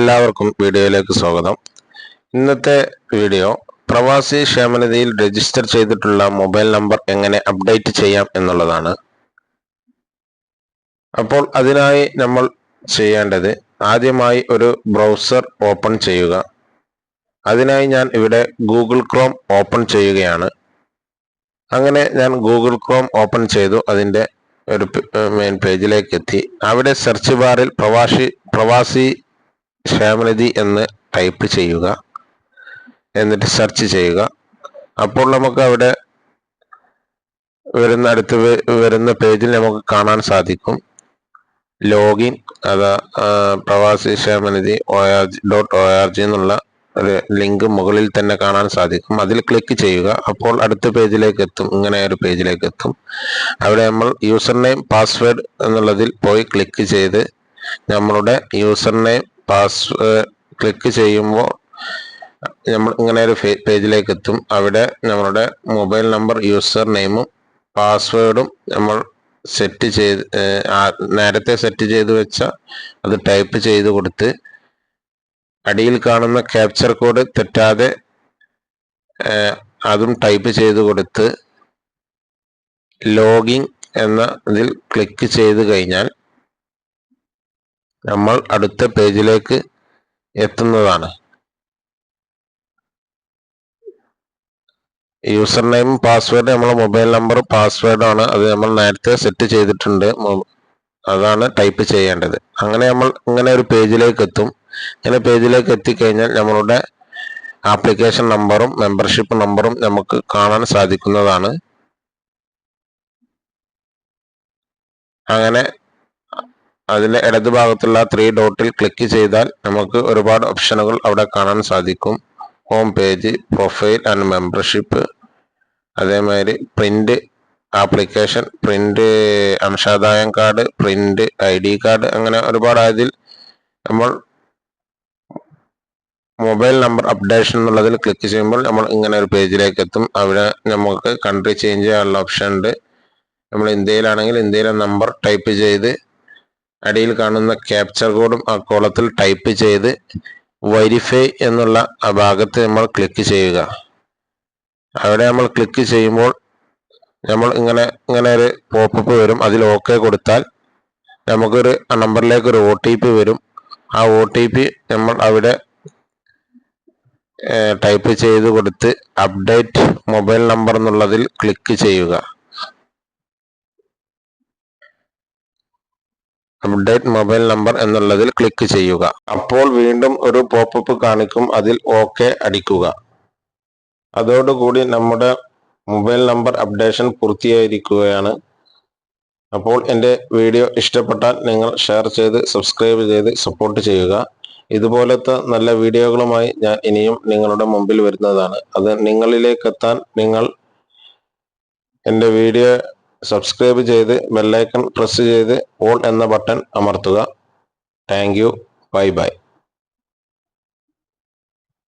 എല്ലാവർക്കും വീഡിയോയിലേക്ക് സ്വാഗതം. ഇന്നത്തെ വീഡിയോ പ്രവാസി ക്ഷേമനിധിയിൽ രജിസ്റ്റർ ചെയ്തിട്ടുള്ള മൊബൈൽ നമ്പർ എങ്ങനെ അപ്ഡേറ്റ് ചെയ്യാം എന്നുള്ളതാണ്. അപ്പോൾ അതിനായി നമ്മൾ ചെയ്യേണ്ടത് ആദ്യമായി ഒരു ബ്രൗസർ ഓപ്പൺ ചെയ്യുക. അതിനായി ഞാൻ ഇവിടെ ഗൂഗിൾ ക്രോം ഓപ്പൺ ചെയ്യുകയാണ്. അങ്ങനെ ഞാൻ ഗൂഗിൾ ക്രോം ഓപ്പൺ ചെയ്തു. അതിൻ്റെ ഒരു മെയിൻ പേജിലേക്ക് എത്തി. അവിടെ സെർച്ച് ബാറിൽ പ്രവാസി ക്ഷേമനിധി എന്ന് ടൈപ്പ് ചെയ്യുക. എന്നിട്ട് സെർച്ച് ചെയ്യുക. അപ്പോൾ നമുക്ക് അവിടെ വരുന്ന പേജിൽ നമുക്ക് കാണാൻ സാധിക്കും ലോഗിൻ പ്രവാസി ക്ഷേമനിധി .org എന്നുള്ള ഒരു ലിങ്ക് മുകളിൽ തന്നെ കാണാൻ സാധിക്കും. അതിൽ ക്ലിക്ക് ചെയ്യുക. അപ്പോൾ അടുത്ത പേജിലേക്ക് എത്തും. ഇങ്ങനെ ഒരു പേജിലേക്ക് എത്തും. അവിടെ നമ്മൾ യൂസർ നെയിം പാസ്വേഡ് എന്നുള്ളതിൽ പോയി ക്ലിക്ക് ചെയ്ത് നമ്മളുടെ യൂസർ നെയിം പാസ്വേഡ് ക്ലിക്ക് ചെയ്യുമ്പോൾ നമ്മൾ ഇങ്ങനെ ഒരു പേജിലേക്ക് എത്തും. അവിടെ നമ്മളുടെ മൊബൈൽ നമ്പർ യൂസർ നെയിമും പാസ്വേഡും നമ്മൾ നേരത്തെ സെറ്റ് ചെയ്ത് വെച്ച അത് ടൈപ്പ് ചെയ്ത് കൊടുത്ത് അടിയിൽ കാണുന്ന ക്യാപ്ചർ കോഡ് തെറ്റാതെ അതും ടൈപ്പ് ചെയ്ത് കൊടുത്ത് ലോഗിൻ എന്ന ഇതിൽ ക്ലിക്ക് ചെയ്ത് കഴിഞ്ഞാൽ നമ്മൾ അടുത്ത പേജിലേക്ക് എത്തുന്നതാണ്. യൂസർ നെയിം പാസ്വേഡ് നമ്മളെ മൊബൈൽ നമ്പർ പാസ്വേഡാണ്. അത് നമ്മൾ നേരത്തെ സെറ്റ് ചെയ്തിട്ടുണ്ട്. അതാണ് ടൈപ്പ് ചെയ്യേണ്ടത്. അങ്ങനെ നമ്മൾ ഇങ്ങനെ ഒരു പേജിലേക്ക് എത്തും. ഇങ്ങനെ പേജിലേക്ക് എത്തിക്കഴിഞ്ഞാൽ നമ്മളുടെ ആപ്ലിക്കേഷൻ നമ്പറും മെമ്പർഷിപ്പ് നമ്പറും നമുക്ക് കാണാൻ സാധിക്കുന്നതാണ്. അങ്ങനെ അതിൻ്റെ ഇടതുഭാഗത്തുള്ള 3 ഡോട്ടിൽ ക്ലിക്ക് ചെയ്താൽ നമുക്ക് ഒരുപാട് ഓപ്ഷനുകൾ അവിടെ കാണാൻ സാധിക്കും. Home page, profile and membership, അതേമാതിരി പ്രിന്റ് ആപ്ലിക്കേഷൻ, പ്രിന്റ് അംശാദായം കാർഡ്, പ്രിന്റ് ID കാർഡ്, അങ്ങനെ ഒരുപാട്. അതിൽ നമ്മൾ മൊബൈൽ നമ്പർ അപ്ഡേഷൻ എന്നുള്ളതിൽ ക്ലിക്ക് ചെയ്യുമ്പോൾ നമ്മൾ ഇങ്ങനെ ഒരു പേജിലേക്ക് എത്തും. അവിടെ നമുക്ക് കൺട്രി ചേഞ്ച് ചെയ്യാനുള്ള ഓപ്ഷൻ ഉണ്ട്. നമ്മൾ ഇന്ത്യയിലാണെങ്കിൽ ഇന്ത്യയിലെ നമ്പർ ടൈപ്പ് ചെയ്ത് അടിയിൽ കാണുന്ന ക്യാപ്ചർ കോഡും ആ കോളത്തിൽ ടൈപ്പ് ചെയ്ത് വെരിഫൈ എന്നുള്ള ആ ഭാഗത്ത് നമ്മൾ ക്ലിക്ക് ചെയ്യുക. അവിടെ നമ്മൾ ക്ലിക്ക് ചെയ്യുമ്പോൾ നമ്മൾ ഇങ്ങനെ ഒരു പോപ്പപ്പ് വരും. അതിൽ ഓക്കെ കൊടുത്താൽ നമുക്കൊരു നമ്പറിലേക്ക് ഒരു OTP വരും. ആ OTP നമ്മൾ അവിടെ ടൈപ്പ് ചെയ്ത് കൊടുത്ത് അപ്ഡേറ്റ് മൊബൈൽ നമ്പർ എന്നുള്ളതിൽ ക്ലിക്ക് ചെയ്യുക. അപ്ഡേറ്റ് മൊബൈൽ നമ്പർ എന്നുള്ളതിൽ ക്ലിക്ക് ചെയ്യുക. അപ്പോൾ വീണ്ടും ഒരു പോപ്പപ്പ് കാണിക്കും. അതിൽ ഓക്കെ അടിക്കുക. അതോടുകൂടി നമ്മുടെ മൊബൈൽ നമ്പർ അപ്ഡേഷൻ പൂർത്തിയായിരിക്കുകയാണ്. അപ്പോൾ എൻ്റെ വീഡിയോ ഇഷ്ടപ്പെട്ടാൽ നിങ്ങൾ ഷെയർ ചെയ്ത് സബ്സ്ക്രൈബ് ചെയ്ത് സപ്പോർട്ട് ചെയ്യുക. ഇതുപോലത്തെ നല്ല വീഡിയോകളുമായി ഞാൻ ഇനിയും നിങ്ങളുടെ മുമ്പിൽ വരുന്നതാണ്. അത് നിങ്ങളിലേക്ക് എത്താൻ നിങ്ങൾ എൻ്റെ വീഡിയോ സബ്സ്ക്രൈബ് ചെയ്ത് ബെല്ലൈക്കൺ പ്രസ് ചെയ്ത് ഓൾ എന്ന ബട്ടൺ അമർത്തുക. Thank you. Bye bye.